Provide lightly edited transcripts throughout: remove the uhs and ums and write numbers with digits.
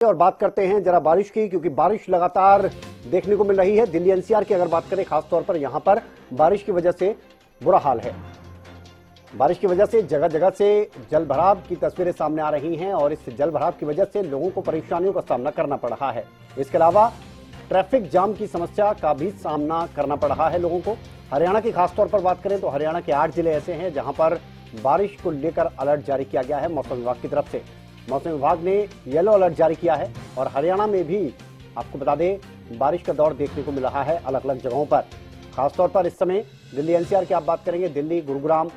और बात करते हैं जरा बारिश की, क्योंकि बारिश लगातार देखने को मिल रही है। दिल्ली एनसीआर की अगर बात करें, खासतौर पर यहां पर बारिश की वजह से बुरा हाल है। बारिश की वजह से जगह जगह से जल भराव की तस्वीरें सामने आ रही हैं और इस जल भराव की वजह से लोगों को परेशानियों का सामना करना पड़ रहा है। इसके अलावा ट्रैफिक जाम की समस्या का भी सामना करना पड़ रहा है लोगों को। हरियाणा की खासतौर पर बात करें तो हरियाणा के 8 जिले ऐसे हैं जहां पर बारिश को लेकर अलर्ट जारी किया गया है मौसम विभाग की तरफ से। मौसम विभाग ने येलो अलर्ट जारी किया है और हरियाणा में भी आपको बता दें बारिश का दौर देखने को मिल रहा है अलग अलग जगहों पर। खासतौर पर इस समय दिल्ली एनसीआर की आप बात करेंगे, दिल्ली, गुरुग्राम,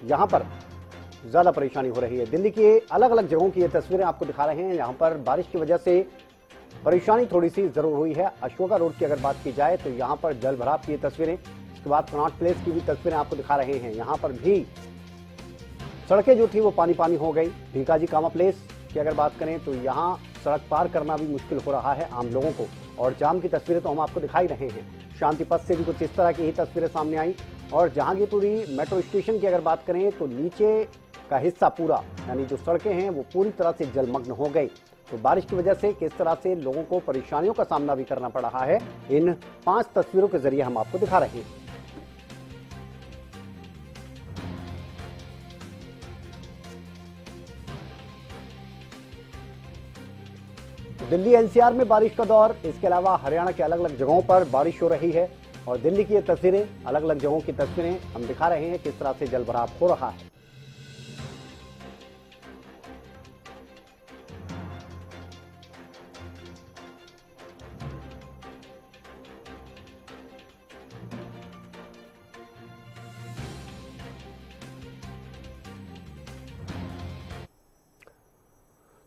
यहां पर ज्यादा परेशानी हो रही है। दिल्ली के अलग अलग जगहों की ये तस्वीरें आपको दिखा रहे हैं। यहां पर बारिश की वजह से परेशानी थोड़ी सी जरूर हुई है। अशोका रोड की अगर बात की जाए तो यहां पर जल भराव की तस्वीरें, इसके बाद कनॉट प्लेस की भी तस्वीरें आपको दिखा रहे हैं। यहां पर भी सड़कें जो थी वो पानी पानी हो गई। भीकाजी कामा प्लेस की अगर बात करें तो यहाँ सड़क पार करना भी मुश्किल हो रहा है आम लोगों को, और जाम की तस्वीरें तो हम आपको दिखाई रहे हैं। शांति पथ से भी कुछ इस तरह की ही तस्वीरें सामने आई। और जहांगीरपुरी मेट्रो स्टेशन की अगर बात करें तो नीचे का हिस्सा पूरा, यानी जो सड़कें हैं वो पूरी तरह से जलमग्न हो गई। तो बारिश की वजह से किस तरह से लोगों को परेशानियों का सामना भी करना पड़ रहा है, इन 5 तस्वीरों के जरिए हम आपको दिखा रहे हैं। दिल्ली एनसीआर में बारिश का दौर, इसके अलावा हरियाणा के अलग अलग जगहों पर बारिश हो रही है और दिल्ली की ये तस्वीरें, अलग अलग जगहों की तस्वीरें हम दिखा रहे हैं किस तरह से जलभराव हो रहा है।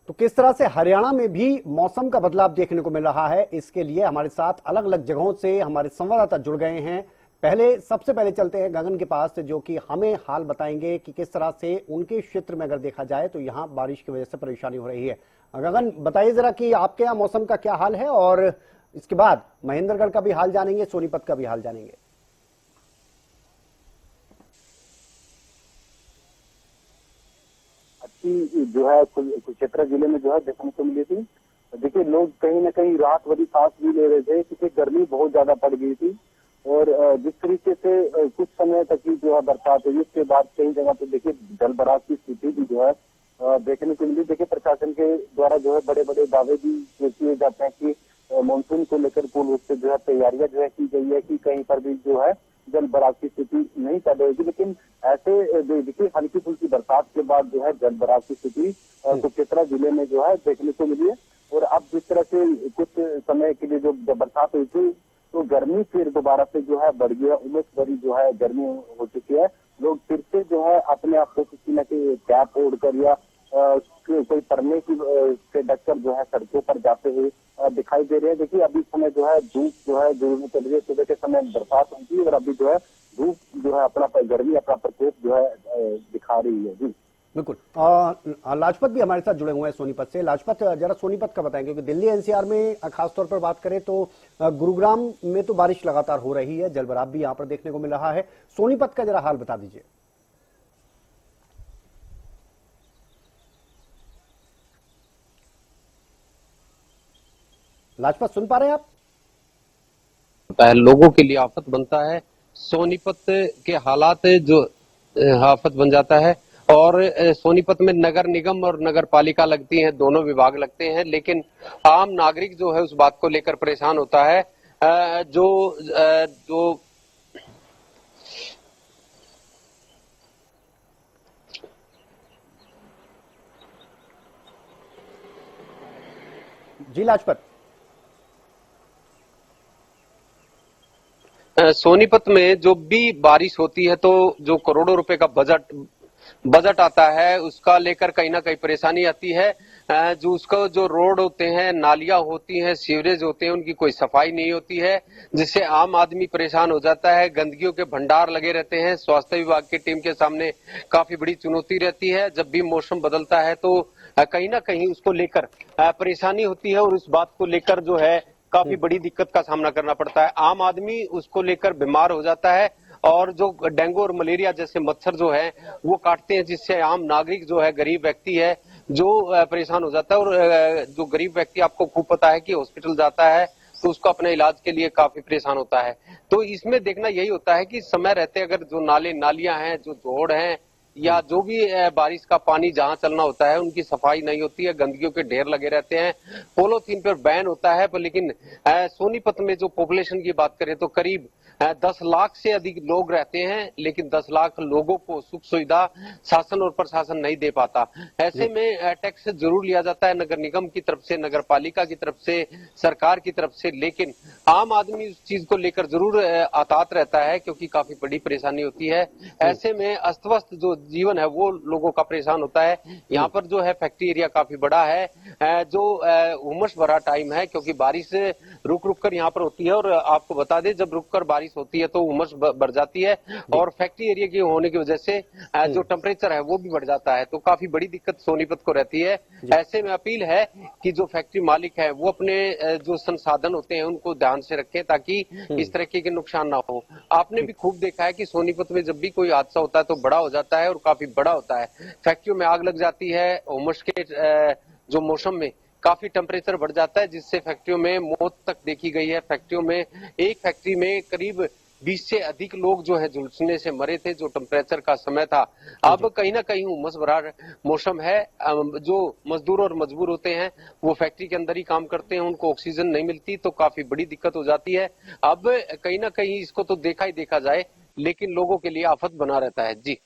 तो किस तरह से हरियाणा में भी मौसम का बदलाव देखने को मिल रहा है, इसके लिए हमारे साथ अलग अलग जगहों से हमारे संवाददाता जुड़ गए हैं। सबसे पहले चलते हैं गगन के पास, जो कि हमें हाल बताएंगे कि किस तरह से उनके क्षेत्र में अगर देखा जाए तो यहाँ बारिश की वजह से परेशानी हो रही है। गगन, बताइए जरा कि आपके यहाँ मौसम का क्या हाल है, और इसके बाद महेंद्रगढ़ का भी हाल जानेंगे, सोनीपत का भी हाल जानेंगे। जो है कुरुक्षेत्र जिले में जो है देखने को मिली थी। देखिए, लोग कहीं ना कहीं रात भरी सांस भी ले रहे थे क्योंकि गर्मी बहुत ज्यादा पड़ गई थी। और जिस तरीके से कुछ समय तक ही जो है बरसात हुई, उसके बाद कई जगह पे देखिए जल भराव की स्थिति भी जो है देखने को मिली। देखिए, प्रशासन के द्वारा जो है बड़े बड़े दावे भी किए जाते हैं कि मानसून को लेकर पूर्ण रूप से जो है तैयारियां जो है की गई है कि कहीं पर भी जो है जल भराव की स्थिति नहीं पैदा होगी। लेकिन ऐसे देखिए हल्की फुल्की बरसात के बाद जो है जल भराव की स्थिति कुरुक्षेत्र जिले में जो है देखने को मिली है। और अब जिस तरह से कुछ समय के लिए जो बरसात हुई थी तो गर्मी फिर दोबारा से जो है बढ़ गई है, उमस भरी जो है गर्मी हो चुकी है। लोग फिर से जो है अपने आप को किसी न किसी कैप ओढ़कर या कोई परने की से ढककर जो है सड़कों पर जाते हुए दिखाई दे रहे हैं। देखिए, अभी समय जो है धूप जो है जो चल रही है, सुबह के समय बरसात हुई थी और अभी जो है धूप जो है अपना गर्मी अपना प्रकोप जो है दिखा रही है। जी बिल्कुल। लाजपत भी हमारे साथ जुड़े हुए हैं सोनीपत से। लाजपत, जरा सोनीपत का बताएं, क्योंकि दिल्ली एनसीआर में खासतौर पर बात करें तो गुरुग्राम में तो बारिश लगातार हो रही है, जलभराव भी यहां पर देखने को मिल रहा है। सोनीपत का जरा हाल बता दीजिए। लाजपत, सुन पा रहे हैं आप? लोगों के लिए आफत बनता है। सोनीपत के हालात जो आफत बन जाता है। और सोनीपत में नगर निगम और नगर पालिका लगती हैं, दोनों विभाग लगते हैं, लेकिन आम नागरिक जो है उस बात को लेकर परेशान होता है। जो जी लाजपत। सोनीपत में जो भी बारिश होती है तो जो करोड़ों रुपए का बजट आता है उसका लेकर कहीं ना कहीं परेशानी आती है। जो उसका जो रोड होते हैं, नालियां होती हैं, सीवरेज होते हैं, उनकी कोई सफाई नहीं होती है, जिससे आम आदमी परेशान हो जाता है। गंदगियों के भंडार लगे रहते हैं। स्वास्थ्य विभाग की टीम के सामने काफी बड़ी चुनौती रहती है। जब भी मौसम बदलता है तो कहीं ना कहीं उसको लेकर परेशानी होती है और उस बात को लेकर जो है काफी बड़ी दिक्कत का सामना करना पड़ता है। आम आदमी उसको लेकर बीमार हो जाता है और जो डेंगू और मलेरिया जैसे मच्छर जो है वो काटते हैं, जिससे आम नागरिक जो है, गरीब व्यक्ति है, जो परेशान हो जाता है। और जो गरीब व्यक्ति, आपको खूब पता है कि हॉस्पिटल जाता है तो उसको अपने इलाज के लिए काफी परेशान होता है। तो इसमें देखना यही होता है कि समय रहते अगर जो नाले नालियां हैं, जो जोड़ हैं, या जो भी बारिश का पानी जहां चलना होता है उनकी सफाई नहीं होती है, गंदगियों के ढेर लगे रहते हैं, पॉलीथीन पर बैन होता है। पर लेकिन सोनीपत में जो पॉपुलेशन की बात करें तो करीब 10 लाख से अधिक लोग रहते हैं, लेकिन 10 लाख लोगों को सुख सुविधा शासन और प्रशासन नहीं दे पाता। ऐसे में टैक्स जरूर लिया जाता है नगर निगम की तरफ से, नगर पालिका की तरफ से, सरकार की तरफ से, लेकिन आम आदमी उस चीज को लेकर जरूर आतात रहता है, क्योंकि काफी बड़ी परेशानी होती है। ऐसे में अस्त व्यस्त जो जीवन है वो लोगों का परेशान होता है। यहाँ पर जो है फैक्ट्री एरिया काफी बड़ा है, जो उमस भरा टाइम है, क्योंकि बारिश रुक रुक कर यहाँ पर होती है। और आपको बता दें, जब रुक कर बारिश होती है तो उमस बढ़ जाती है, और फैक्ट्री एरिया के होने की वजह से जो टेम्परेचर है वो भी बढ़ जाता है। तो काफी बड़ी दिक्कत सोनीपत को रहती है। ऐसे में अपील है कि जो फैक्ट्री मालिक है वो अपने जो संसाधन होते हैं उनको ध्यान से रखें, ताकि इस तरह के नुकसान ना हो। आपने भी खूब देखा है कि सोनीपत में जब भी कोई हादसा होता है तो बड़ा हो जाता है, और काफी बड़ा होता है। फैक्ट्रियों में आग लग जाती है, उमस के जो मौसम में काफी टेम्परेचर बढ़ जाता है, जिससे फैक्ट्रियों में मौत तक देखी गई है। फैक्ट्रियों में, एक फैक्ट्री में करीब 20 से अधिक लोग जो है झुलसने से मरे थे, जो टेम्परेचर का समय था। अब कहीं ना कहीं उमस भरा मौसम है, जो मजदूर और मजबूर होते हैं वो फैक्ट्री के अंदर ही काम करते हैं, उनको ऑक्सीजन नहीं मिलती, तो काफी बड़ी दिक्कत हो जाती है। अब कहीं ना कहीं इसको तो देखा ही देखा जाए, लेकिन लोगों के लिए आफत बना रहता है। जी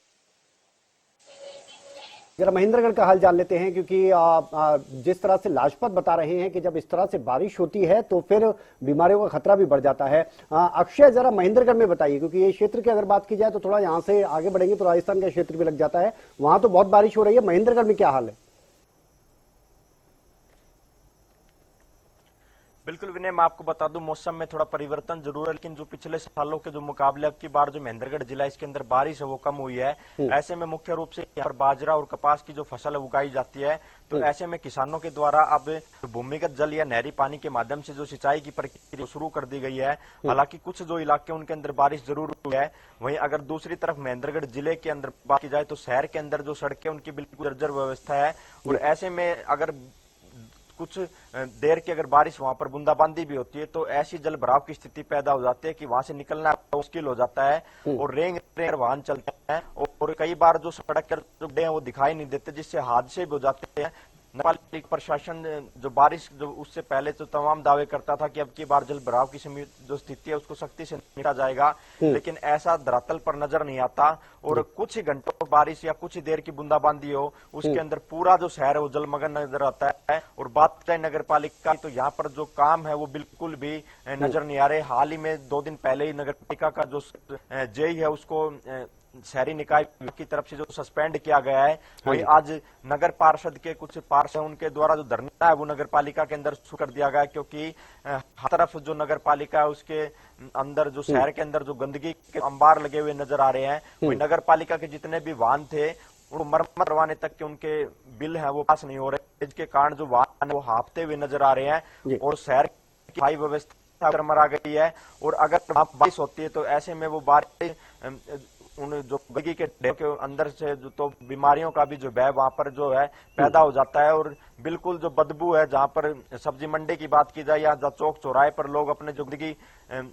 जरा महेंद्रगढ़ का हाल जान लेते हैं, क्योंकि जिस तरह से लाजपत बता रहे हैं कि जब इस तरह से बारिश होती है तो फिर बीमारियों का खतरा भी बढ़ जाता है। अक्षय, जरा महेंद्रगढ़ में बताइए, क्योंकि ये क्षेत्र की अगर बात की जाए तो थोड़ा यहाँ से आगे बढ़ेंगे तो राजस्थान का क्षेत्र भी लग जाता है, वहां तो बहुत बारिश हो रही है। महेंद्रगढ़ में क्या हाल है? बिल्कुल विनय, मैं आपको बता दूं, मौसम में थोड़ा परिवर्तन जरूर है, लेकिन जो पिछले सालों के जो मुकाबले अब की बार जो महेंद्रगढ़ जिला इसके अंदर बारिश है वो कम हुई है। ऐसे में मुख्य रूप से यहाँ पर बाजरा और कपास की जो फसल उगाई जाती है, तो ऐसे में किसानों के द्वारा अब भूमिगत जल या नहरी पानी के माध्यम से जो सिंचाई की प्रक्रिया शुरू कर दी गई है। हालांकि कुछ जो इलाके उनके अंदर बारिश जरूर हुई है। वहीं अगर दूसरी तरफ महेंद्रगढ़ जिले के अंदर बात की जाए तो शहर के अंदर जो सड़कें उनकी बिल्कुल जर्जर व्यवस्था है, और ऐसे में अगर कुछ देर की अगर बारिश वहां पर बूंदाबांदी भी होती है तो ऐसी जल भराव की स्थिति पैदा हो जाती है कि वहां से निकलना मुश्किल हो जाता है, और रेंग वाहन चलते हैं, और कई बार जो सड़क के जो गड्ढे हैं वो दिखाई नहीं देते, जिससे हादसे भी हो जाते हैं। नगरपालिका प्रशासन जो बारिश जो उससे पहले तो तमाम दावे करता था कि अब की बार जल भराव की जो स्थिति है उसको सख्ती से निपटा जाएगा, लेकिन ऐसा धरातल पर नजर नहीं आता। और कुछ ही घंटों बारिश या कुछ ही देर की बूंदाबांदी हो, उसके अंदर पूरा जो शहर है वो जलमग्न नजर आता है। और बात करें नगर पालिका तो यहाँ पर जो काम है वो बिल्कुल भी नजर नहीं आ रहे। हाल ही में 2 दिन पहले ही नगर पालिका का जो जेई है उसको शहरी निकाय की तरफ से जो सस्पेंड किया गया है। वही आज नगर पार्षद के कुछ पार्षद उनके द्वारा जो धरना है वो नगर पालिका के अंदर शुरू कर दिया गया, क्योंकि हर तरफ जो नगर पालिका है उसके अंदर जो शहर के अंदर जो गंदगी के अंबार लगे हुए नजर आ रहे हैं। वही नगर पालिका के जितने भी वाहन थे वो मरम्मत करवाने तक के उनके बिल है वो पास नहीं हो रहे, जिसके कारण जो वाहन है वो हाफते हुए नजर आ रहे हैं, और शहर की सफाई व्यवस्था मरा गई है। और अगर बारिश होती है तो ऐसे में वो बारिश उन जो गंदगी के ढेर के अंदर से जो तो बीमारियों का भी जो है वहां पर जो है पैदा हो जाता है। और बिल्कुल जो बदबू है, जहां पर सब्जी मंडी की बात की जाए या चौक चौराहे पर लोग अपने जो गंदगी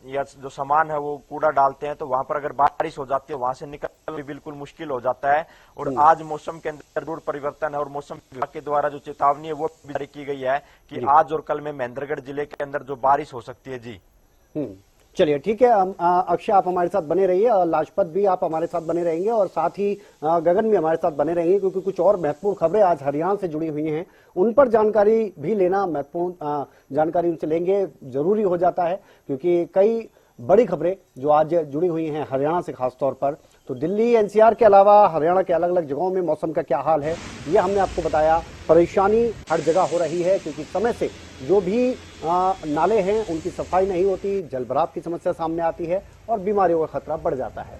या जो सामान है वो कूड़ा डालते हैं, तो वहां पर अगर बारिश हो जाती है वहां से निकलना भी बिल्कुल मुश्किल हो जाता है। और आज मौसम के अंदर जरूर परिवर्तन है, और मौसम विभाग के द्वारा जो चेतावनी है वो भी जारी की गई है कि आज और कल में महेंद्रगढ़ जिले के अंदर जो बारिश हो सकती है। जी चलिए, ठीक है अक्षय, आप हमारे साथ बने रहिए, और लाजपत भी आप हमारे साथ बने रहेंगे, और साथ ही गगन भी हमारे साथ बने रहेंगे, क्योंकि कुछ और महत्वपूर्ण खबरें आज हरियाणा से जुड़ी हुई हैं, उन पर जानकारी भी लेना महत्वपूर्ण जानकारी उनसे लेंगे जरूरी हो जाता है, क्योंकि कई बड़ी खबरें जो आज जुड़ी हुई हैं हरियाणा से खासतौर पर। तो दिल्ली एनसीआर के अलावा हरियाणा के अलग अलग जगहों में मौसम का क्या हाल है ये हमने आपको बताया। परेशानी हर जगह हो रही है, क्योंकि समय से जो भी नाले हैं उनकी सफाई नहीं होती, जलभराव की समस्या सामने आती है और बीमारियों का खतरा बढ़ जाता है।